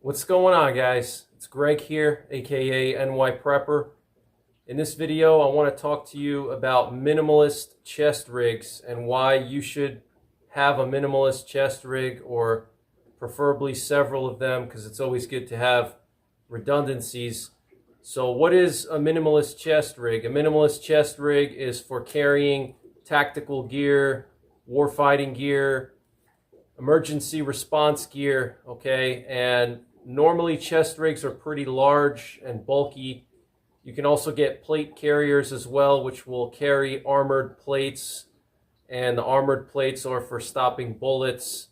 What's going on, guys? It's Greg here, aka NYPrepper. In this video, I want to talk to you about minimalist chest rigs and why you should have a minimalist chest rig, or preferably several of them, because it's always good to have redundancies. So what is a minimalist chest rig? A minimalist chest rig is for carrying tactical gear, warfighting gear, emergency response gear, okay? And normally chest rigs are pretty large and bulky. You can also get plate carriers as well, which will carry armored plates, and the armored plates are for stopping bullets.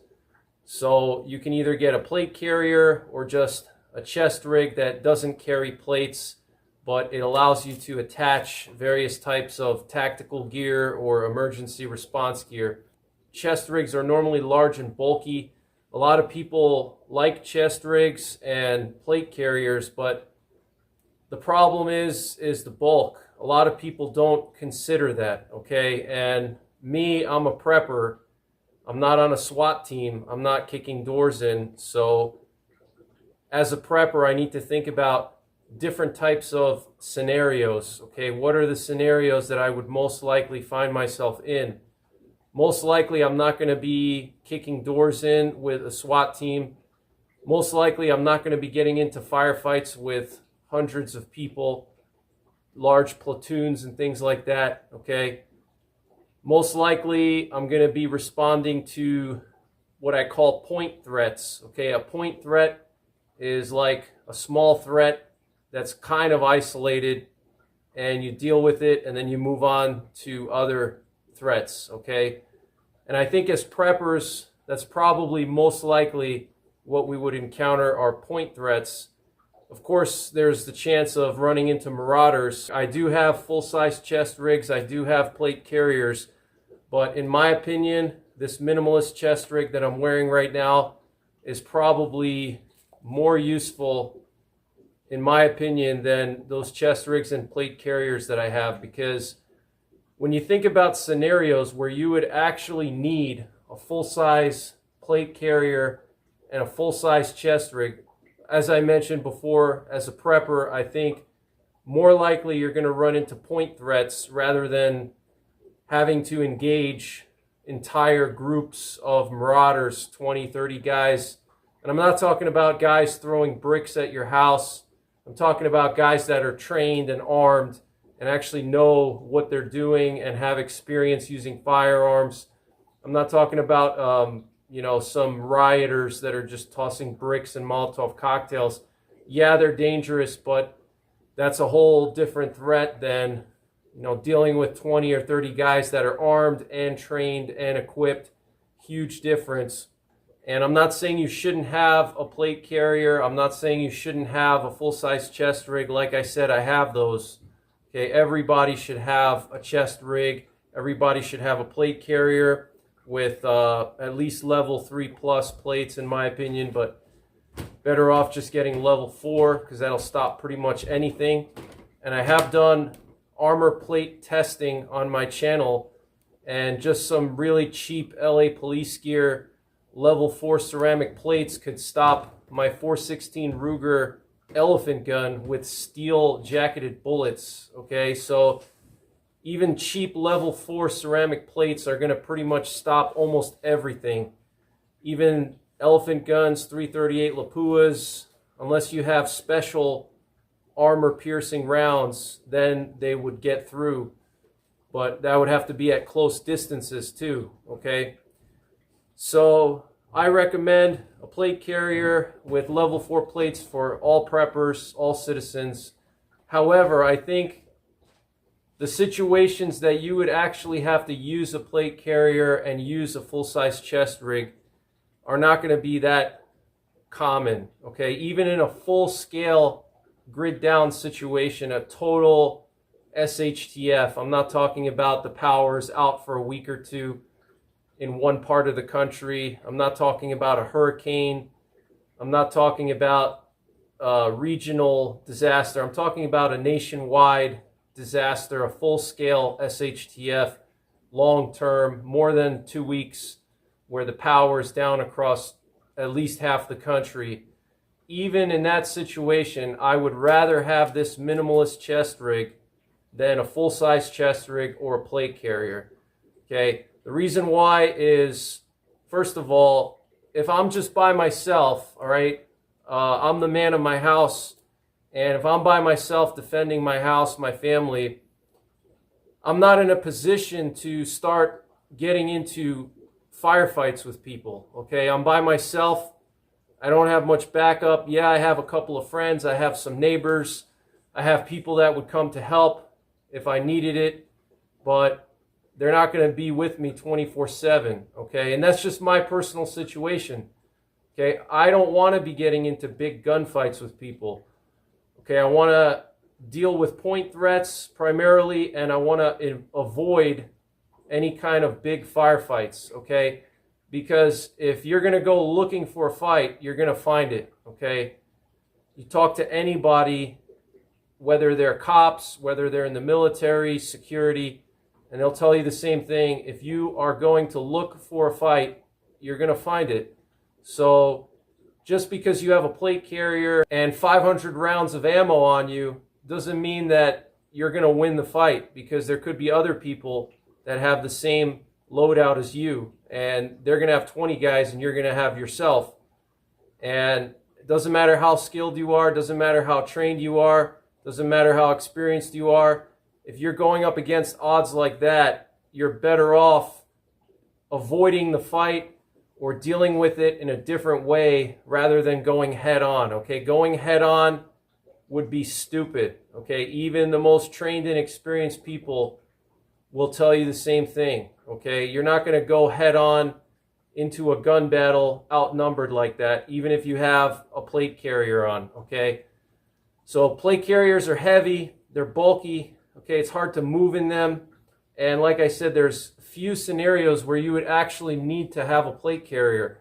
So you can either get a plate carrier or just a chest rig that doesn't carry plates, but it allows you to attach various types of tactical gear or emergency response gear. Chest rigs are normally large and bulky. A lot of people like chest rigs and plate carriers, but the problem is the bulk. A lot of people don't consider that, okay? And me, I'm a prepper. I'm not on a SWAT team. I'm not kicking doors in. So as a prepper, I need to think about different types of scenarios, okay? What are the scenarios that I would most likely find myself in? Most likely, I'm not going to be kicking doors in with a SWAT team. Most likely, I'm not going to be getting into firefights with hundreds of people, large platoons and things like that, okay? Most likely, I'm going to be responding to what I call point threats, okay? A point threat is like a small threat that's kind of isolated, and you deal with it, and then you move on to other threats, okay? And I think as preppers, that's probably most likely what we would encounter are point threats. Of course, there's the chance of running into marauders. I do have full-size chest rigs, I do have plate carriers, but in my opinion, this minimalist chest rig that I'm wearing right now is probably more useful, in my opinion, than those chest rigs and plate carriers that I have, because when you think about scenarios where you would actually need a full-size plate carrier and a full-size chest rig, as I mentioned before, as a prepper, I think more likely you're going to run into point threats rather than having to engage entire groups of marauders, 20, 30 guys. And I'm not talking about guys throwing bricks at your house. I'm talking about guys that are trained and armed and actually know what they're doing and have experience using firearms. I'm not talking about, some rioters that are just tossing bricks and Molotov cocktails. Yeah, they're dangerous, but that's a whole different threat than, dealing with 20 or 30 guys that are armed and trained and equipped. Huge difference. And I'm not saying you shouldn't have a plate carrier. I'm not saying you shouldn't have a full-size chest rig. Like I said, I have those. Okay, everybody should have a chest rig. Everybody should have a plate carrier with at least level 3+ plates, in my opinion, but better off just getting level 4 because that'll stop pretty much anything. And I have done armor plate testing on my channel, and just some really cheap LA police gear level 4 ceramic plates could stop my .416 Ruger elephant gun with steel jacketed bullets, okay? So even cheap level 4 ceramic plates are going to pretty much stop almost everything. Even elephant guns, 338 Lapuas, unless you have special armor piercing rounds, then they would get through. But that would have to be at close distances too, okay? So I recommend a plate carrier with level 4 plates for all preppers, all citizens. However, I think the situations that you would actually have to use a plate carrier and use a full-size chest rig are not going to be that common, okay? Even in a full-scale grid-down situation, a total SHTF, I'm not talking about the power's out for a week or two in one part of the country. I'm not talking about a hurricane. I'm not talking about a regional disaster. I'm talking about a nationwide disaster, a full-scale SHTF, long-term, more than 2 weeks, where the power is down across at least half the country. even in that situation, I would rather have this minimalist chest rig than a full-size chest rig or a plate carrier. Okay, the reason why is, first of all, if I'm just by myself, all right, I'm the man of my house, and if I'm by myself defending my house, my family, I'm not in a position to start getting into firefights with people. Okay, I'm by myself. I don't have much backup. Yeah, I have a couple of friends. I have some neighbors. I have people that would come to help if I needed it, but they're not going to be with me 24/7. Okay, and that's just my personal situation. Okay, I don't want to be getting into big gunfights with people. Okay, I want to deal with point threats primarily, and I want to avoid any kind of big firefights. Okay, because if you're going to go looking for a fight, you're going to find it. Okay, you talk to anybody, whether they're cops, whether they're in the military, security, and they'll tell you the same thing. If you are going to look for a fight, you're going to find it. So just because you have a plate carrier and 500 rounds of ammo on you doesn't mean that you're going to win the fight, because there could be other people that have the same loadout as you, and they're going to have 20 guys and you're going to have yourself. And it doesn't matter how skilled you are, doesn't matter how trained you are, doesn't matter how experienced you are. If you're going up against odds like that, you're better off avoiding the fight or dealing with it in a different way rather than going head on. Okay, going head on would be stupid. Okay, even the most trained and experienced people will tell you the same thing. Okay, you're not going to go head on into a gun battle outnumbered like that, even if you have a plate carrier on. Okay, so plate carriers are heavy, they're bulky. Okay, it's hard to move in them, and like I said, there's few scenarios where you would actually need to have a plate carrier.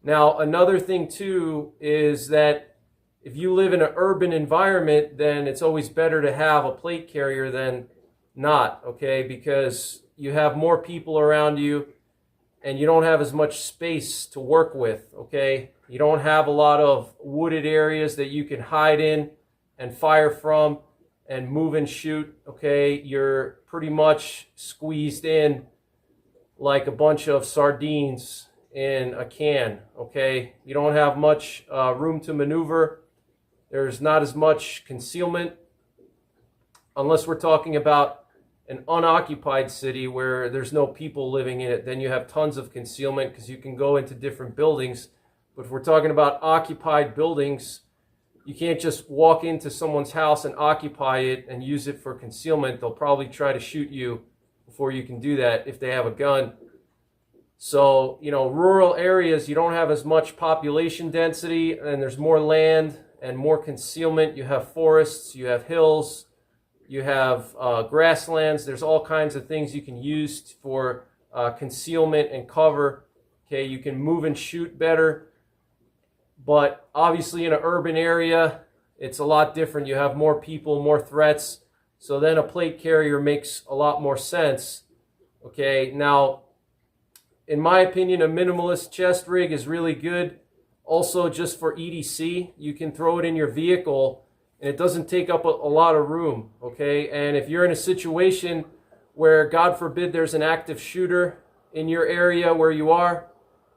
Now, another thing too is that if you live in an urban environment, then it's always better to have a plate carrier than not. Okay, because you have more people around you and you don't have as much space to work with. Okay, you don't have a lot of wooded areas that you can hide in and fire from and move and shoot. Okay, you're pretty much squeezed in like a bunch of sardines in a can. Okay, you don't have much room to maneuver. There's not as much concealment, unless we're talking about an unoccupied city where there's no people living in it. Then you have tons of concealment because you can go into different buildings. But if we're talking about occupied buildings, you can't just walk into someone's house and occupy it and use it for concealment. They'll probably try to shoot you before you can do that if they have a gun. So, rural areas, you don't have as much population density, and there's more land and more concealment. You have forests, you have hills, you have grasslands. There's all kinds of things you can use for concealment and cover. Okay, you can move and shoot better. But obviously in an urban area, it's a lot different. You have more people, more threats. So then a plate carrier makes a lot more sense. Okay, now, in my opinion, a minimalist chest rig is really good. Also, just for EDC, you can throw it in your vehicle and it doesn't take up a lot of room. Okay, and if you're in a situation where, God forbid, there's an active shooter in your area where you are,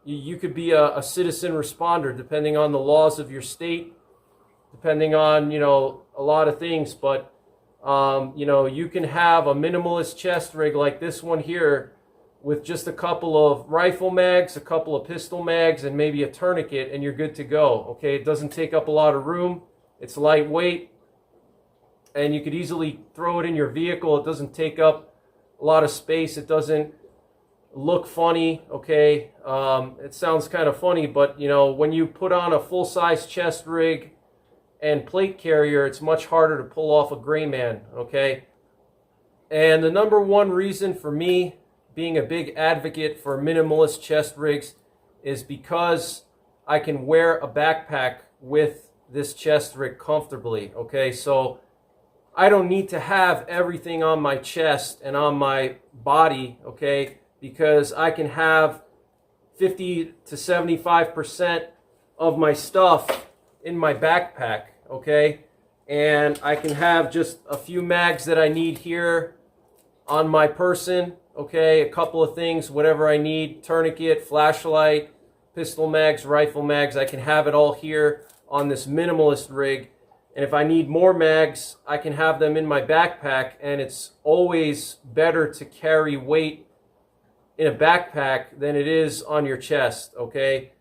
you could be a citizen responder, depending on the laws of your state, depending on, a lot of things. But, you can have a minimalist chest rig like this one here with just a couple of rifle mags, a couple of pistol mags, and maybe a tourniquet, and you're good to go. Okay, it doesn't take up a lot of room. It's lightweight, and you could easily throw it in your vehicle. It doesn't take up a lot of space. It doesn't look funny. Okay, it sounds kind of funny, but when you put on a full-size chest rig and plate carrier, it's much harder to pull off a gray man. Okay, and the number one reason for me being a big advocate for minimalist chest rigs is because I can wear a backpack with this chest rig comfortably. Okay, so I don't need to have everything on my chest and on my body. Okay, because I can have 50 to 75% of my stuff in my backpack, okay? And I can have just a few mags that I need here on my person, okay? A couple of things, whatever I need, tourniquet, flashlight, pistol mags, rifle mags, I can have it all here on this minimalist rig. And if I need more mags, I can have them in my backpack, and it's always better to carry weight in a backpack than it is on your chest, okay?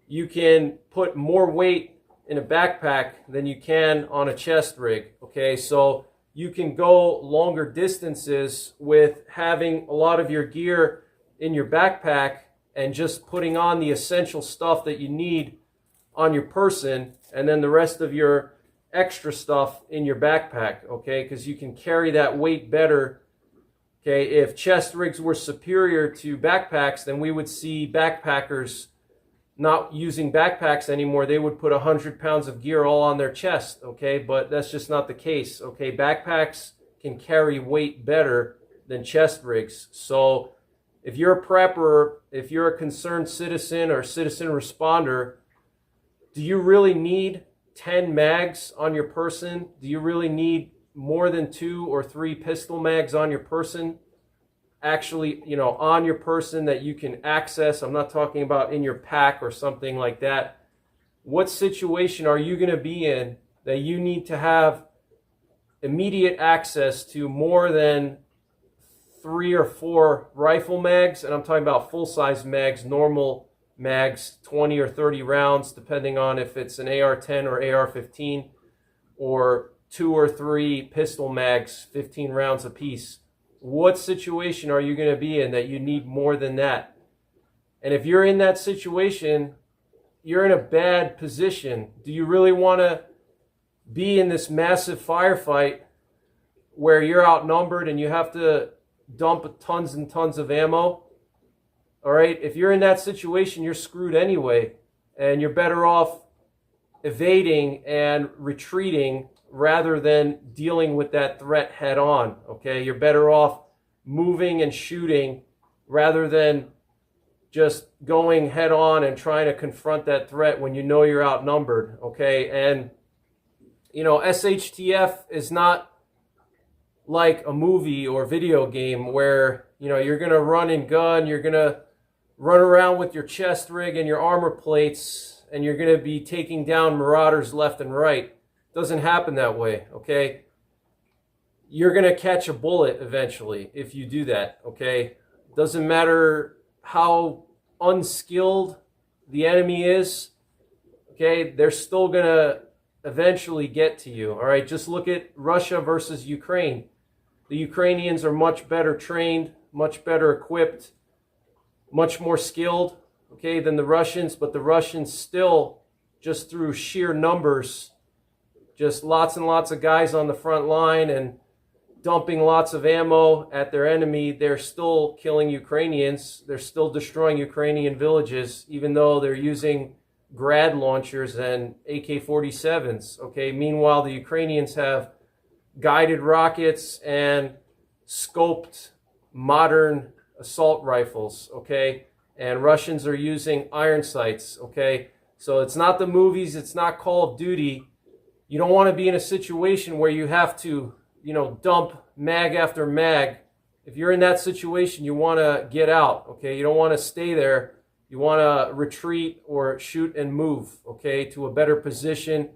You can put more weight in a backpack than you can on a chest rig, okay? So you can go longer distances with having a lot of your gear in your backpack and just putting on the essential stuff that you need on your person, and then the rest of your extra stuff in your backpack, okay? Because you can carry that weight better. Okay, if chest rigs were superior to backpacks, then we would see backpackers not using backpacks anymore. They would put 100 pounds of gear all on their chest, okay? But that's just not the case, okay? Backpacks can carry weight better than chest rigs. So if you're a prepper, if you're a concerned citizen or citizen responder, do you really need 10 mags on your person? Do you really need more than 2 or 3 pistol mags on your person? Actually, on your person that you can access. I'm not talking about in your pack or something like that. What situation are you going to be in that you need to have immediate access to more than 3 or 4 rifle mags? And I'm talking about full-size mags, normal mags, 20 or 30 rounds, depending on if it's an AR-10 or AR-15, or 2 or 3 pistol mags, 15 rounds apiece. What situation are you going to be in that you need more than that? And if you're in that situation, you're in a bad position. Do you really want to be in this massive firefight where you're outnumbered and you have to dump tons and tons of ammo? All right, if you're in that situation, you're screwed anyway, and you're better off evading and retreating rather than dealing with that threat head on, okay? You're better off moving and shooting rather than just going head on and trying to confront that threat when you know you're outnumbered, okay? And, SHTF is not like a movie or video game where, you're going to run and gun, you're going to run around with your chest rig and your armor plates, and you're going to be taking down marauders left and right. Doesn't happen that way, okay? You're going to catch a bullet eventually if you do that, okay? Doesn't matter how unskilled the enemy is, okay? They're still going to eventually get to you, all right? Just look at Russia versus Ukraine. The Ukrainians are much better trained, much better equipped, much more skilled, okay, than the Russians, but the Russians still, just through sheer numbers, just lots and lots of guys on the front line and dumping lots of ammo at their enemy, they're still killing Ukrainians. They're still destroying Ukrainian villages, even though they're using grad launchers and AK-47s, okay? Meanwhile, the Ukrainians have guided rockets and scoped modern assault rifles, okay? And Russians are using iron sights, okay? So it's not the movies, it's not Call of Duty. You don't want to be in a situation where you have to, dump mag after mag. If you're in that situation, you want to get out, okay? You don't want to stay there. You want to retreat or shoot and move, okay, to a better position.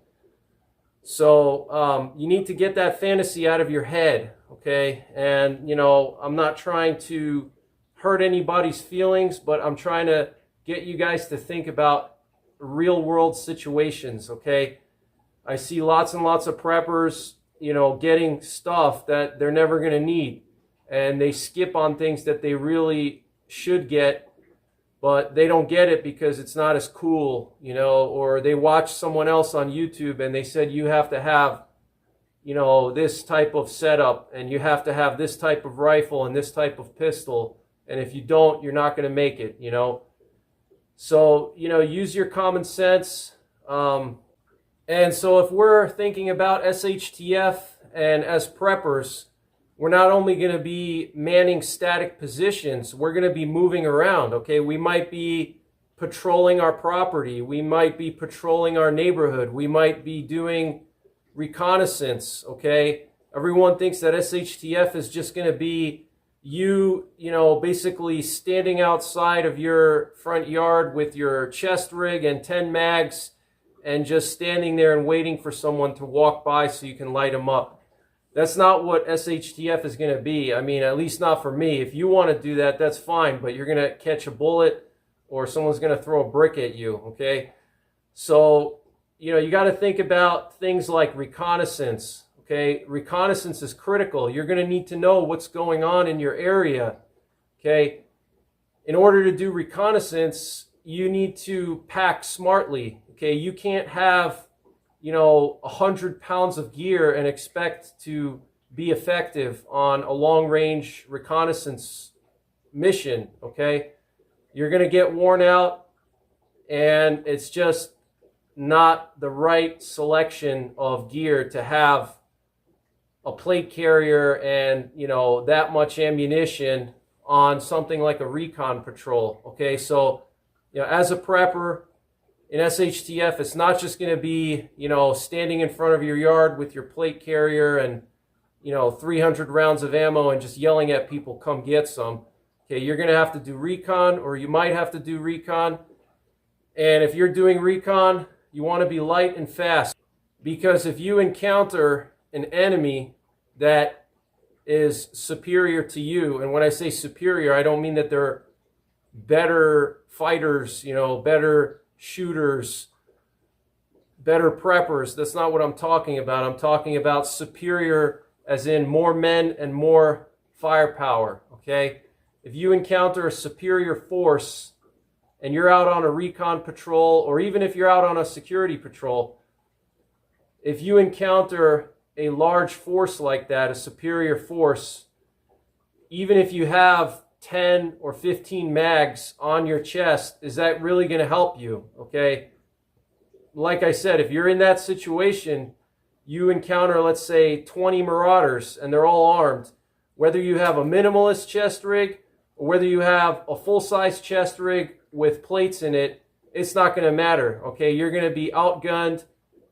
So you need to get that fantasy out of your head, okay? And, I'm not trying to hurt anybody's feelings, but I'm trying to get you guys to think about real world situations, okay? I see lots and lots of preppers, getting stuff that they're never going to need, and they skip on things that they really should get, but they don't get it because it's not as cool, or they watch someone else on YouTube and they said you have to have, this type of setup, and you have to have this type of rifle and this type of pistol, and if you don't, you're not going to make it, So, use your common sense. And so if we're thinking about SHTF and as preppers, we're not only going to be manning static positions, we're going to be moving around, okay? We might be patrolling our property. We might be patrolling our neighborhood. We might be doing reconnaissance, okay? Everyone thinks that SHTF is just going to be you know, basically standing outside of your front yard with your chest rig and 10 mags and just standing there and waiting for someone to walk by so you can light them up. That's not what SHTF is going to be. I mean, at least not for me. If you want to do that, that's fine, but you're going to catch a bullet or someone's going to throw a brick at you, okay? So, you know, you got to think about things like reconnaissance, okay? Reconnaissance is critical. You're going to need to know what's going on in your area, okay? In order to do reconnaissance, you need to pack smartly, okay? You can't have, you know, 100 pounds of gear and expect to be effective on a long-range reconnaissance mission, okay? You're going to get worn out, and it's just not the right selection of gear to have a plate carrier and, you know, that much ammunition on something like a recon patrol, okay? So, you know, as a prepper in SHTF, it's not just going to be, you know, standing in front of your yard with your plate carrier and, you know, 300 rounds of ammo and just yelling at people, come get some. Okay, you're going to have to do recon, or you might have to do recon. And if you're doing recon, you want to be light and fast, because if you encounter an enemy that is superior to you, and when I say superior, I don't mean that they're better fighters, you know, better shooters, better preppers. That's not what I'm talking about. I'm talking about superior as in more men and more firepower, okay? If you encounter a superior force and you're out on a recon patrol, or even if you're out on a security patrol, if you encounter a large force like that, a superior force, even if you have 10 or 15 mags on your chest, is that really going to help you? Okay. Like I said, if you're in that situation, you encounter, let's say, 20 marauders and they're all armed. Whether you have a minimalist chest rig or whether you have a full-size chest rig with plates in it, it's not going to matter. Okay. You're going to be outgunned,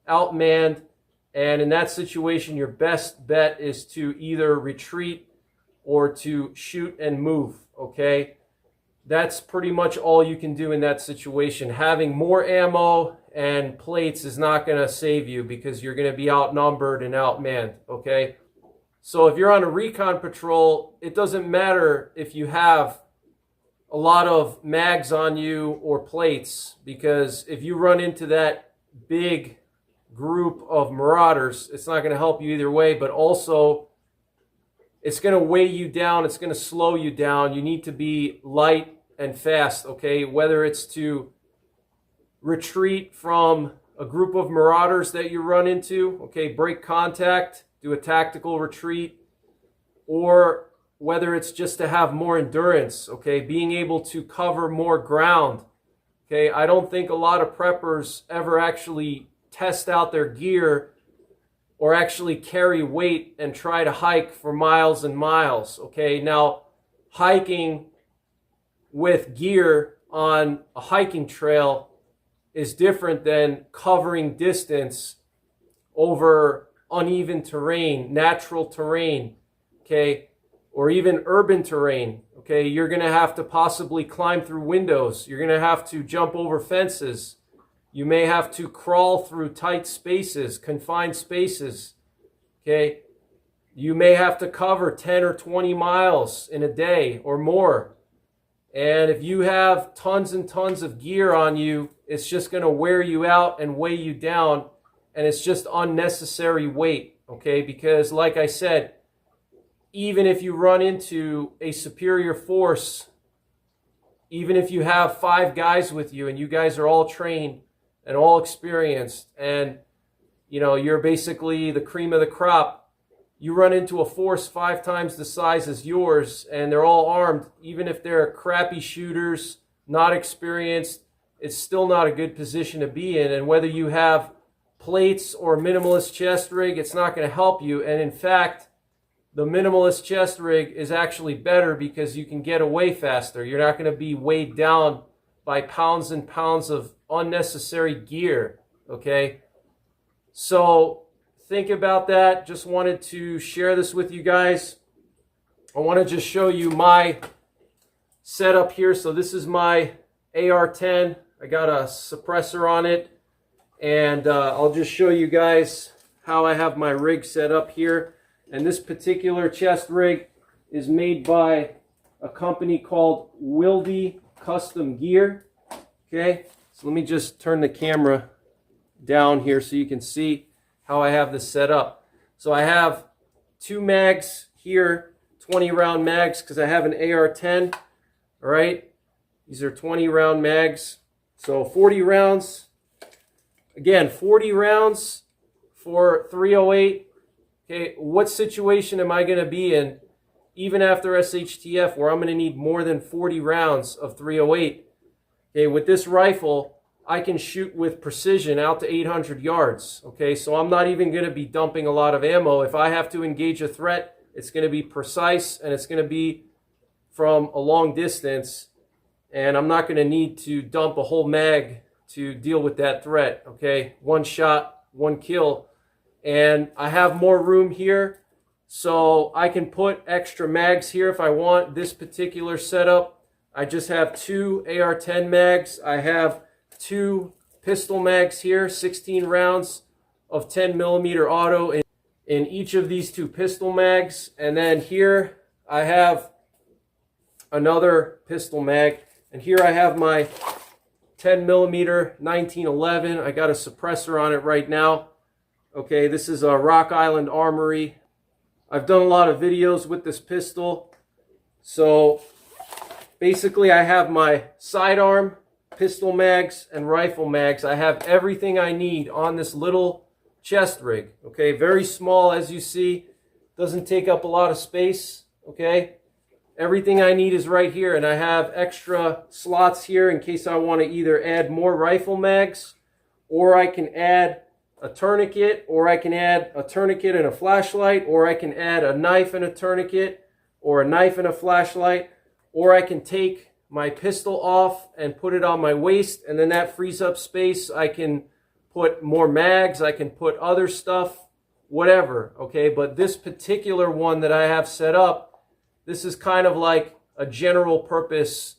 outmanned. And in that situation, your best bet is to either retreat or to shoot and move, okay? That's pretty much all you can do in that situation. Having more ammo and plates is not going to save you because you're going to be outnumbered and outmanned, okay? So if you're on a recon patrol, it doesn't matter if you have a lot of mags on you or plates, because if you run into that big group of marauders, it's not going to help you either way, but also it's going to weigh you down. It's going to slow you down. You need to be light and fast, okay? Whether it's to retreat from a group of marauders that you run into, okay, break contact, do a tactical retreat, or whether it's just to have more endurance, okay, being able to cover more ground, okay? I don't think a lot of preppers ever actually test out their gear or actually carry weight and try to hike for miles and miles, okay? Now, hiking with gear on a hiking trail is different than covering distance over uneven terrain, natural terrain, okay? Or even urban terrain, okay? You're going to have to possibly climb through windows. You're going to have to jump over fences. You may have to crawl through tight spaces, confined spaces, okay? You may have to cover 10 or 20 miles in a day or more. And if you have tons and tons of gear on you, it's just going to wear you out and weigh you down, and it's just unnecessary weight, okay? Because like I said, even if you run into a superior force, even if you have 5 guys with you and you guys are all trained and all experienced, and you know, you're basically the cream of the crop, you run into a force 5 times the size as yours and they're all armed, even if they're crappy shooters, not experienced, it's still not a good position to be in. And whether you have plates or minimalist chest rig, it's not going to help you. And in fact, the minimalist chest rig is actually better because you can get away faster. You're not going to be weighed down by pounds and pounds of unnecessary gear, okay? So think about that. Just wanted to share this with you guys. I want to just show you my setup here. So this is my AR-10. I got a suppressor on it, and I'll just show you guys how I have my rig set up here. And this particular chest rig is made by a company called Wilde Custom Gear. Okay, so let me just turn the camera down here so you can see how I have this set up. So I have 2 mags here, 20 round mags, because I have an AR-10. All right, these are 20 round mags, so 40 rounds. Again, 40 rounds for 308. Okay, what situation am I going to be in even after SHTF where I'm going to need more than 40 rounds of 308? Okay, with this rifle, I can shoot with precision out to 800 yards. Okay, so I'm not even going to be dumping a lot of ammo. If I have to engage a threat, it's going to be precise and it's going to be from a long distance, and I'm not going to need to dump a whole mag to deal with that threat. Okay, 1 shot, 1 kill. And I have more room here, so I can put extra mags here if I want. This particular setup, I just have 2 AR-10 mags. I have 2 pistol mags here, 16 rounds of 10 millimeter auto in each of these 2 pistol mags. And then here I have another pistol mag. And here I have my 10 millimeter 1911. I got a suppressor on it right now. Okay, this is a Rock Island Armory. I've done a lot of videos with this pistol. So basically I have my sidearm, pistol mags, and rifle mags. I have everything I need on this little chest rig. Okay, very small as you see. Doesn't take up a lot of space. Okay, everything I need is right here, and I have extra slots here in case I want to either add more rifle mags, or I can add a tourniquet, or I can add a tourniquet and a flashlight, or I can add a knife and a tourniquet, or a knife and a flashlight, or I can take my pistol off and put it on my waist, and then that frees up space. I can put more mags, I can put other stuff, whatever, okay? But this particular one that I have set up, this is kind of like a general purpose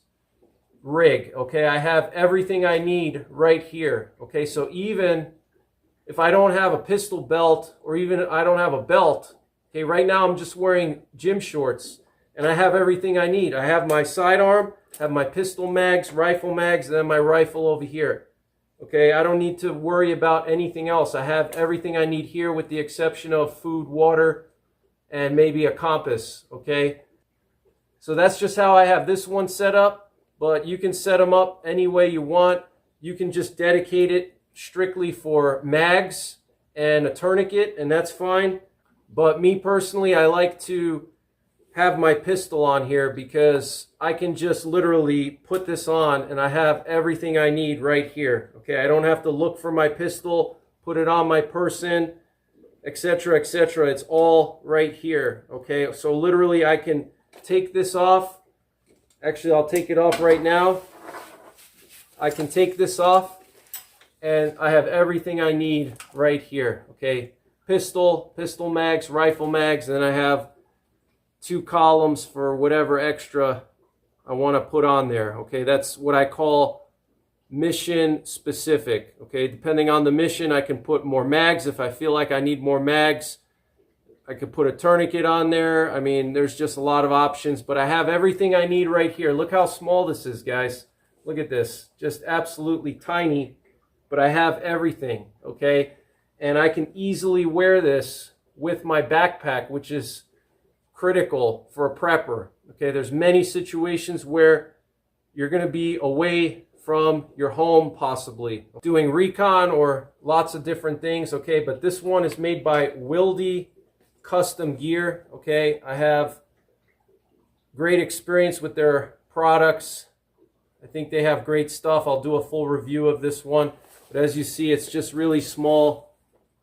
rig, okay? I have everything I need right here, okay? So even if I don't have a pistol belt, or even I don't have a belt, okay, right now I'm just wearing gym shorts, and I have everything I need. I have my sidearm, have my pistol mags, rifle mags, and then my rifle over here. Okay, I don't need to worry about anything else. I have everything I need here with the exception of food, water, and maybe a compass, okay? So that's just how I have this one set up, but you can set them up any way you want. You can just dedicate it strictly for mags and a tourniquet, and that's fine. But me personally, I like to have my pistol on here because I can just literally put this on and I have everything I need right here. Okay, I don't have to look for my pistol, put it on my person, etc., etc. It's all right here. Okay, so literally I can take this off. Actually, I'll take it off right now. I can take this off and I have everything I need right here. Okay, pistol mags, rifle mags, and then I have 2 columns for whatever extra I want to put on there. Okay, that's what I call mission specific. Okay, depending on the mission, I can put more mags. If I feel like I need more mags, I could put a tourniquet on there. I mean, there's just a lot of options, but I have everything I need right here. Look how small this is, guys. Look at this, just absolutely tiny, but I have everything, okay? And I can easily wear this with my backpack, which is critical for a prepper. Okay, there's many situations where you're going to be away from your home, possibly doing recon or lots of different things. Okay, but this one is made by Wilde Custom Gear. Okay, I have great experience with their products. I think they have great stuff. I'll do a full review of this one, but as you see, it's just really small.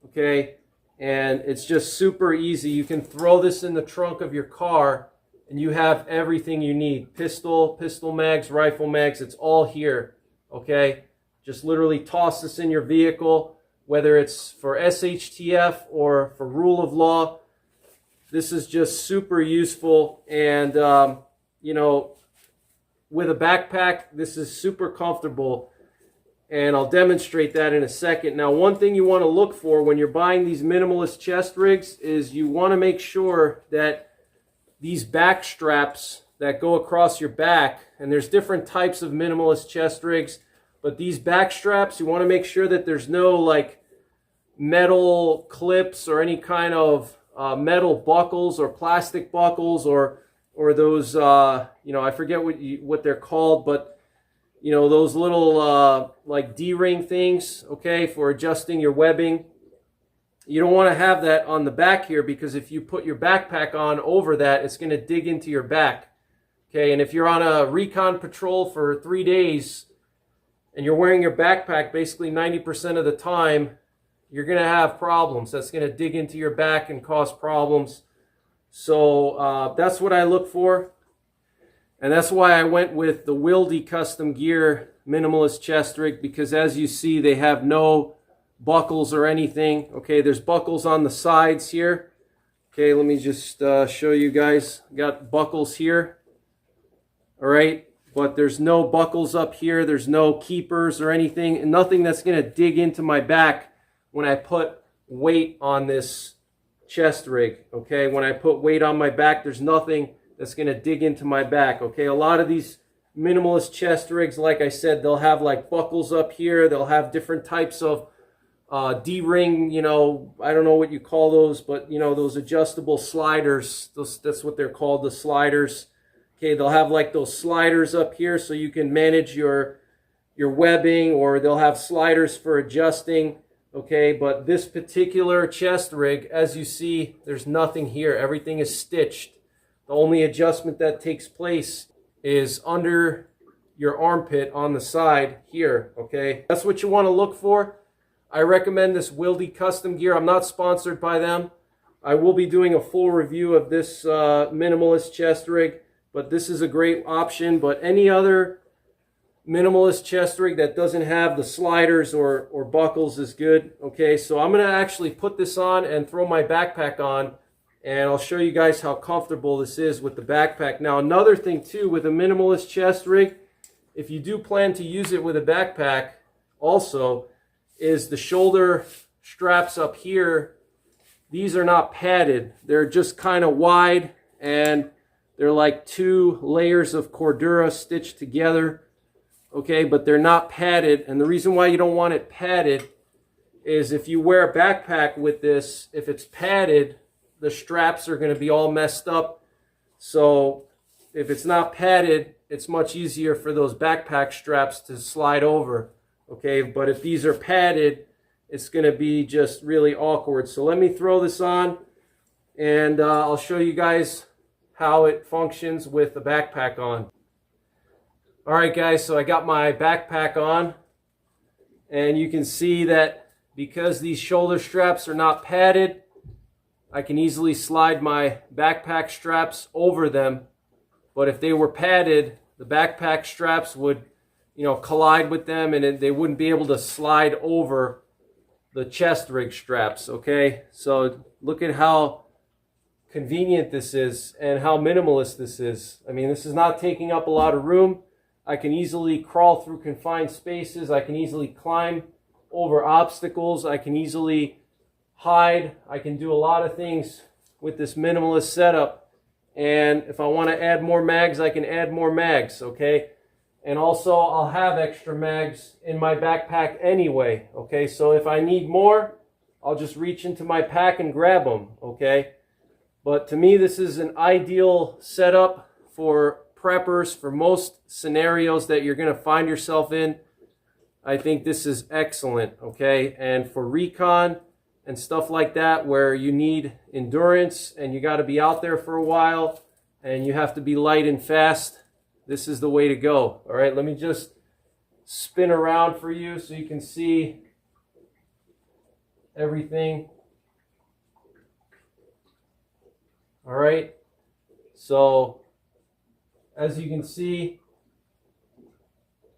Okay, and it's just super easy. You can throw this in the trunk of your car and you have everything you need. Pistol mags, rifle mags, it's all here, okay? Just literally toss this in your vehicle, whether it's for SHTF or for rule of law. This is just super useful, and you know, with a backpack, this is super comfortable, and I'll demonstrate that in a second. Now, one thing you want to look for when you're buying these minimalist chest rigs is you want to make sure that these back straps that go across your back, and there's different types of minimalist chest rigs, but these back straps, you want to make sure that there's no like metal clips or any kind of metal buckles or plastic buckles or those you know, I forget what they're called, but you know, those little like D-ring things, okay, for adjusting your webbing. You don't want to have that on the back here, because if you put your backpack on over that, it's going to dig into your back, okay? And if you're on a recon patrol for 3 days and you're wearing your backpack basically 90% of the time, you're going to have problems. That's going to dig into your back and cause problems. So that's what I look for. And that's why I went with the Wilde Custom Gear Minimalist Chest Rig, because as you see, they have no buckles or anything. Okay, there's buckles on the sides here. Okay, let me just show you guys. Got buckles here. All right, but there's no buckles up here. There's no keepers or anything, and nothing that's going to dig into my back when I put weight on this chest rig. Okay, when I put weight on my back, there's nothing that's going to dig into my back. Okay, a lot of these minimalist chest rigs, like I said, they'll have like buckles up here. They'll have different types of D-ring, you know, I don't know what you call those, but you know, those adjustable sliders, that's what they're called, the sliders. Okay, they'll have like those sliders up here so you can manage your webbing, or they'll have sliders for adjusting. Okay, but this particular chest rig, as you see, there's nothing here. Everything is stitched. The only adjustment that takes place is under your armpit on the side here, okay? That's what you want to look for. I recommend this Wilde Custom Gear. I'm not sponsored by them. I will be doing a full review of this minimalist chest rig, but this is a great option. But any other minimalist chest rig that doesn't have the sliders or buckles is good. Okay, so I'm going to actually put this on and throw my backpack on, and I'll show you guys how comfortable this is with the backpack. Now, another thing too with a minimalist chest rig, if you do plan to use it with a backpack also, is the shoulder straps up here. These are not padded. They're just kind of wide, and they're like 2 layers of Cordura stitched together. Okay, but they're not padded, and the reason why you don't want it padded is if you wear a backpack with this, if it's padded, the straps are going to be all messed up. So if it's not padded, it's much easier for those backpack straps to slide over. Okay, but if these are padded, it's going to be just really awkward. So let me throw this on, and I'll show you guys how it functions with the backpack on. All right, guys, so I got my backpack on, and you can see that because these shoulder straps are not padded, I can easily slide my backpack straps over them. But if they were padded, the backpack straps would, you know, collide with them, and they wouldn't be able to slide over the chest rig straps. Okay, so look at how convenient this is and how minimalist this is. I mean, this is not taking up a lot of room. I can easily crawl through confined spaces. I can easily climb over obstacles. I can easily hide. I can do a lot of things with this minimalist setup. And if I want to add more mags, I can add more mags, okay? And also, I'll have extra mags in my backpack anyway, okay? So if I need more, I'll just reach into my pack and grab them, okay? But to me, this is an ideal setup for preppers, for most scenarios that you're going to find yourself in. I think this is excellent, okay? And for recon and stuff like that, where you need endurance and you got to be out there for a while and you have to be light and fast, this is the way to go. All right, let me just spin around for you so you can see everything. All right, so As you can see,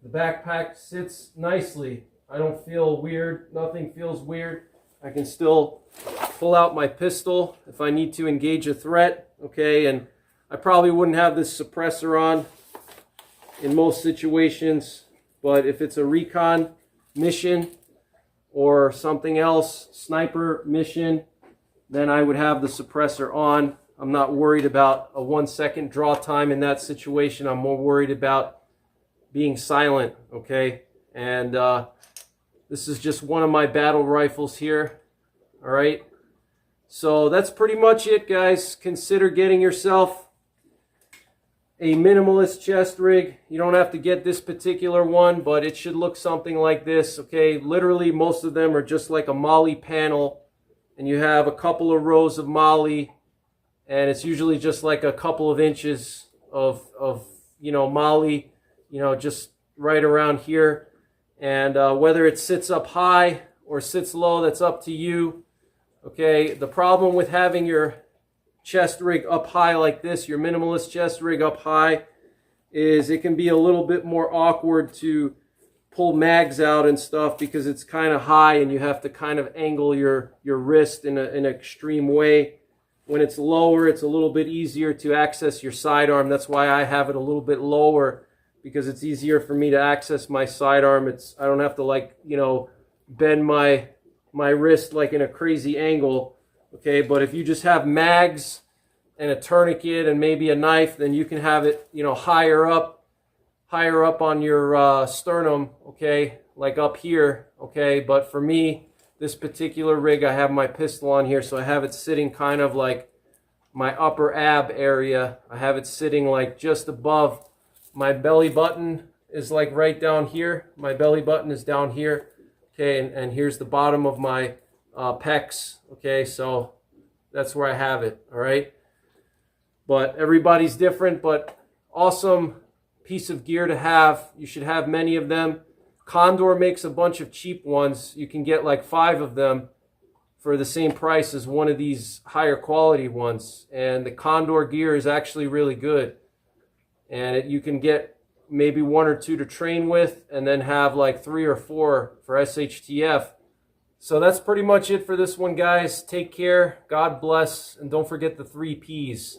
the backpack sits nicely. I don't feel weird. Nothing feels weird. I can still pull out my pistol if I need to engage a threat, okay? And I probably wouldn't have this suppressor on in most situations, but if it's a recon mission or something else, sniper mission, then I would have the suppressor on. I'm not worried about a 1 second draw time in that situation. I'm more worried about being silent, okay? And this is just one of my battle rifles here, all right? So that's pretty much it, guys. Consider getting yourself a minimalist chest rig. You don't have to get this particular one, but it should look something like this, okay? Literally, most of them are just like a molly panel, and you have a couple of rows of molly, and it's usually just like a couple of inches of molly, just right around here. And whether it sits up high or sits low, that's up to you. Okay, the problem with having your chest rig up high like this, your minimalist chest rig up high, is it can be a little bit more awkward to pull mags out and stuff because it's kind of high and you have to kind of angle your wrist in an extreme way. When it's lower, it's a little bit easier to access your sidearm. That's why I have it a little bit lower, because it's easier for me to access my sidearm. I don't have to bend my wrist like in a crazy angle. Okay, but if you just have mags and a tourniquet and maybe a knife, then you can have it, higher up on your sternum, okay, like up here, okay. But for me, this particular rig, I have my pistol on here, so I have it sitting kind of like my upper ab area. I have it sitting like just above my belly button, is like right down here. My belly button is down here, okay, and here's the bottom of my pecs, okay, so that's where I have it, all right? But everybody's different, but awesome piece of gear to have. You should have many of them. Condor makes a bunch of cheap ones. You can get like 5 of them for the same price as one of these higher quality ones. And the Condor gear is actually really good. And you can get maybe 1 or 2 to train with, and then have like 3 or 4 for SHTF. So that's pretty much it for this one, guys. Take care. God bless. And don't forget the 3 Ps.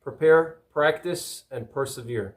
Prepare, practice, and persevere.